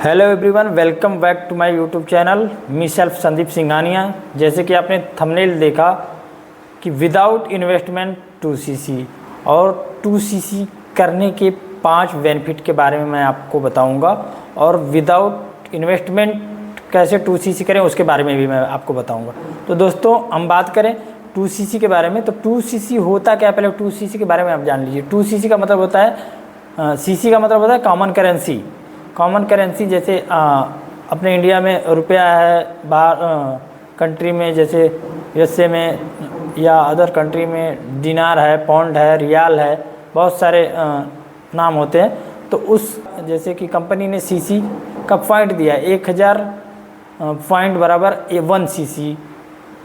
Hello everyone, welcome back to my YouTube channel. Myself Sandeep Singhania. जैसे कि आपने thumbnail देखा कि विदाउट इन्वेस्टमेंट 2cc और 2cc करने के 5 बेनिफिट के बारे में मैं आपको बताऊंगा, और विदाउट इन्वेस्टमेंट कैसे 2cc करें उसके बारे में भी मैं आपको बताऊंगा। तो दोस्तों, हम बात करें 2cc के बारे में। तो 2cc होता क्या है, पहले 2cc के बारे में आप जान लीजिए। 2cc का मतलब होता है, cc का मतलब होता है कॉमन करेंसी। कॉमन करेंसी जैसे अपने इंडिया में रुपया है, बाहर कंट्री में जैसे यूएसए में या अदर कंट्री में दिनार है, पाउंड है, रियाल है, बहुत सारे नाम होते हैं। तो उस जैसे कि कंपनी ने सीसी का पॉइंट दिया, 1000 पॉइंट बराबर 1cc,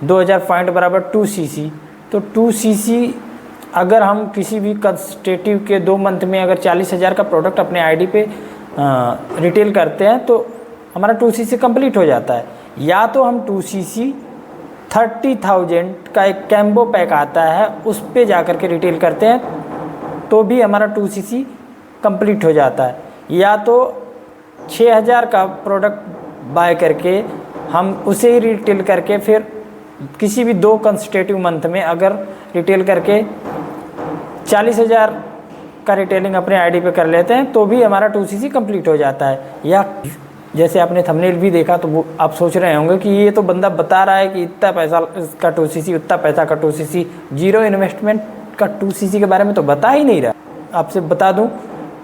2000 पॉइंट बराबर 2cc। तो 2cc अगर हम किसी भी कंस्टेटिव के 2 मंथ में अगर 40,000 का प्रोडक्ट अपने आईडी पे रिटेल करते हैं तो हमारा 2cc कंप्लीट हो जाता है। या तो हम 2cc 30,000 का एक कैम्बो पैक आता है, उस पे जा कर के रिटेल करते हैं तो भी हमारा 2cc कंप्लीट हो जाता है। या तो 6,000 का प्रोडक्ट बाय करके हम उसे ही रिटेल करके फिर किसी भी 2 कंस्टेटिव मंथ में अगर रिटेल करके 40,000 का रिटेलिंग अपने आईडी पे कर लेते हैं तो भी हमारा 2cc कंप्लीट हो जाता है। या जैसे आपने थंबनेल भी देखा तो वो आप सोच रहे होंगे कि ये तो बंदा बता रहा है कि इतना पैसा का 2cc, उतना पैसा का 2cc, जीरो इन्वेस्टमेंट का 2cc के बारे में तो बता ही नहीं रहा। आपसे बता दूं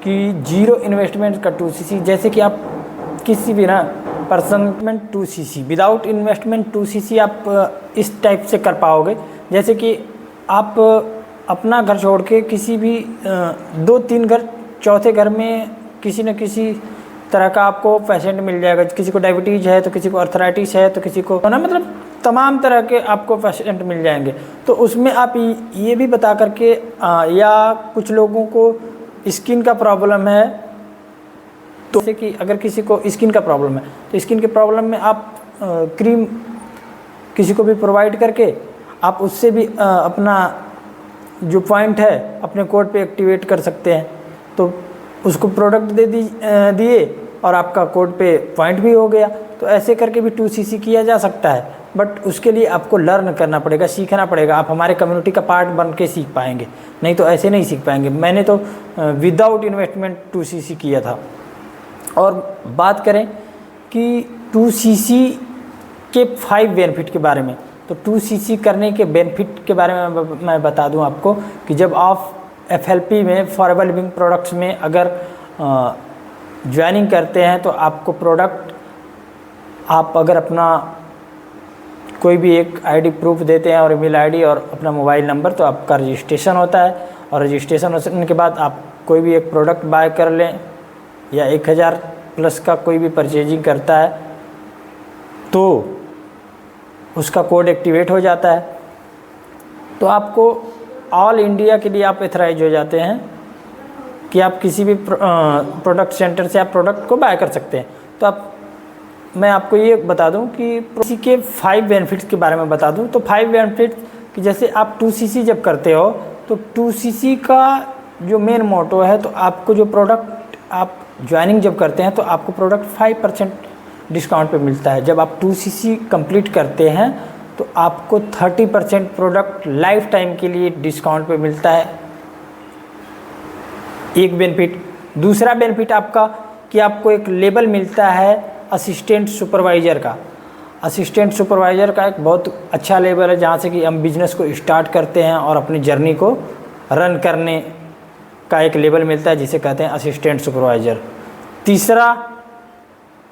कि जीरो इन्वेस्टमेंट का 2cc, जैसे कि आप किसी भी ना person 2cc without investment 2cc आप इस टाइप से कर पाओगे। जैसे कि आप अपना घर छोड़ के किसी भी 2-3 घर, चौथे घर में किसी न किसी तरह का आपको पेशेंट मिल जाएगा। किसी को डायबिटीज़ है तो किसी को अर्थराइटिस है तो किसी को ना, मतलब तमाम तरह के आपको पेशेंट मिल जाएंगे। तो उसमें आप ये भी बता करके या कुछ लोगों को स्किन का प्रॉब्लम है, तो जैसे कि अगर किसी को स्किन का प्रॉब्लम है तो स्किन के प्रॉब्लम में आप क्रीम किसी को भी प्रोवाइड करके आप उससे भी अपना जो पॉइंट है अपने कोड पे एक्टिवेट कर सकते हैं। तो उसको प्रोडक्ट दे दिए और आपका कोड पे पॉइंट भी हो गया। तो ऐसे करके भी 2cc किया जा सकता है, बट उसके लिए आपको लर्न करना पड़ेगा, सीखना पड़ेगा। आप हमारे कम्युनिटी का पार्ट बन के सीख पाएंगे, नहीं तो ऐसे नहीं सीख पाएंगे। मैंने तो विदाउट इन्वेस्टमेंट 2cc किया था। और बात करें कि 2cc के 5 बेनिफिट के बारे में, तो 2cc करने के बेनिफिट के बारे में मैं बता दूं आपको कि जब आप FLP में फॉरएवर लिविंग प्रोडक्ट्स में अगर ज्वाइनिंग करते हैं तो आपको प्रोडक्ट, आप अगर अपना कोई भी एक आईडी प्रूफ देते हैं और ईमेल आईडी और अपना मोबाइल नंबर, तो आपका रजिस्ट्रेशन होता है। और रजिस्ट्रेशन होने के बाद आप कोई भी एक प्रोडक्ट बाय कर लें या 1000 प्लस का कोई भी परचेजिंग करता है तो उसका कोड एक्टिवेट हो जाता है। तो आपको ऑल इंडिया के लिए आप एथराइज हो जाते हैं कि आप किसी भी प्रोडक्ट सेंटर से आप प्रोडक्ट को बाय कर सकते हैं। तो मैं आपको ये बता दूं कि इसी के 5 बेनिफिट्स के बारे में बता दूं। तो 5 बेनिफिट्स कि जैसे आप 2cc जब करते हो तो 2cc का जो मेन मोटो है, तो आपको जो प्रोडक्ट आप ज्वाइनिंग जब करते हैं तो आपको प्रोडक्ट 5% डिस्काउंट पे मिलता है। जब आप 2cc कंप्लीट करते हैं तो आपको 30% प्रोडक्ट लाइफ टाइम के लिए डिस्काउंट पे मिलता है, एक बेनिफिट। दूसरा बेनिफिट आपका कि आपको एक लेबल मिलता है असिस्टेंट सुपरवाइज़र का। असिस्टेंट सुपरवाइज़र का एक बहुत अच्छा लेबल है, जहाँ से कि हम बिजनेस को स्टार्ट करते हैं और अपनी जर्नी को रन करने का एक लेबल मिलता है, जिसे कहते हैं असिस्टेंट सुपरवाइज़र। तीसरा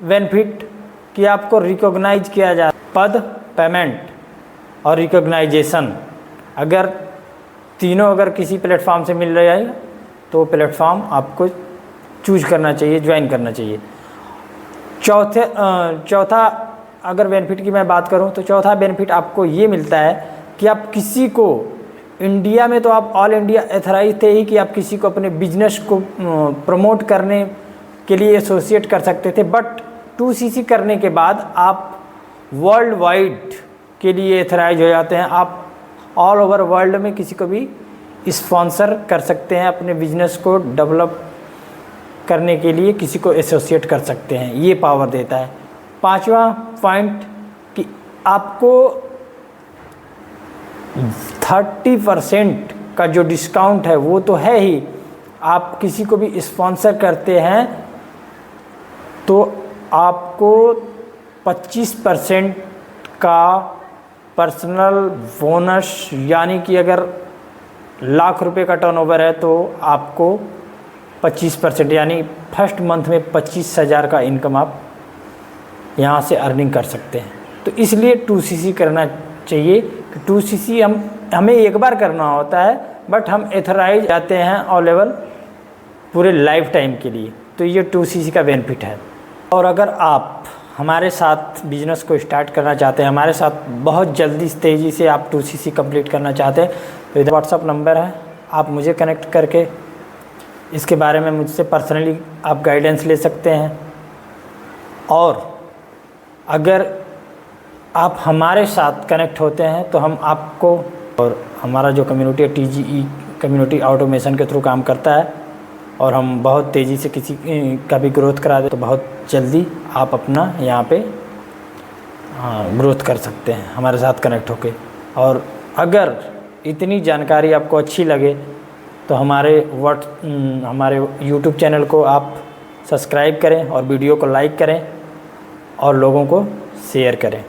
बेनिफिट कि आपको रिकॉग्नाइज किया जाए, पद, पेमेंट और रिकॉग्नाइजेशन। अगर तीनों अगर किसी प्लेटफॉर्म से मिल रहा है तो प्लेटफॉर्म आपको चूज करना चाहिए, ज्वाइन करना चाहिए। चौथा अगर बेनिफिट की मैं बात करूं तो चौथा बेनिफिट आपको ये मिलता है कि आप किसी को, इंडिया में तो आप ऑल इंडिया एथराइज थे ही कि आप किसी को अपने बिजनेस को प्रमोट करने के लिए एसोसिएट कर सकते थे, बट 2cc करने के बाद आप वर्ल्ड वाइड के लिए एथराइज हो जाते हैं। आप ऑल ओवर वर्ल्ड में किसी को भी स्पॉन्सर कर सकते हैं अपने बिजनेस को डेवलप करने के लिए किसी को एसोसिएट कर सकते हैं, ये पावर देता है। पांचवा पॉइंट कि आपको 30% का जो डिस्काउंट है वो तो है ही, आप किसी को भी स्पॉन्सर करते हैं तो आपको 25% का पर्सनल बोनस, यानी कि अगर लाख रुपए का टर्नओवर है तो आपको 25% यानी फर्स्ट मंथ में 25,000 का इनकम आप यहाँ से अर्निंग कर सकते हैं। तो इसलिए 2CC करना चाहिए कि 2CC हमें एक बार करना होता है, बट हम एथराइज जाते हैं ऑल लेवल पूरे लाइफ टाइम के लिए। तो ये 2CC का बेनिफिट है। और अगर आप हमारे साथ बिजनेस को स्टार्ट करना चाहते हैं, हमारे साथ बहुत जल्दी तेज़ी से आप 2CC कंप्लीट करना चाहते हैं, तो इधर व्हाट्सअप नंबर है, आप मुझे कनेक्ट करके इसके बारे में मुझसे पर्सनली आप गाइडेंस ले सकते हैं। और अगर आप हमारे साथ कनेक्ट होते हैं तो हम आपको, और हमारा जो कम्युनिटी है TGE कम्युनिटी ऑटोमेशन के थ्रू काम करता है, और हम बहुत तेज़ी से किसी का भी ग्रोथ करा दे तो बहुत जल्दी आप अपना यहाँ पे ग्रोथ कर सकते हैं हमारे साथ कनेक्ट होके। और अगर इतनी जानकारी आपको अच्छी लगे तो हमारे YouTube चैनल को आप सब्सक्राइब करें और वीडियो को लाइक करें और लोगों को शेयर करें।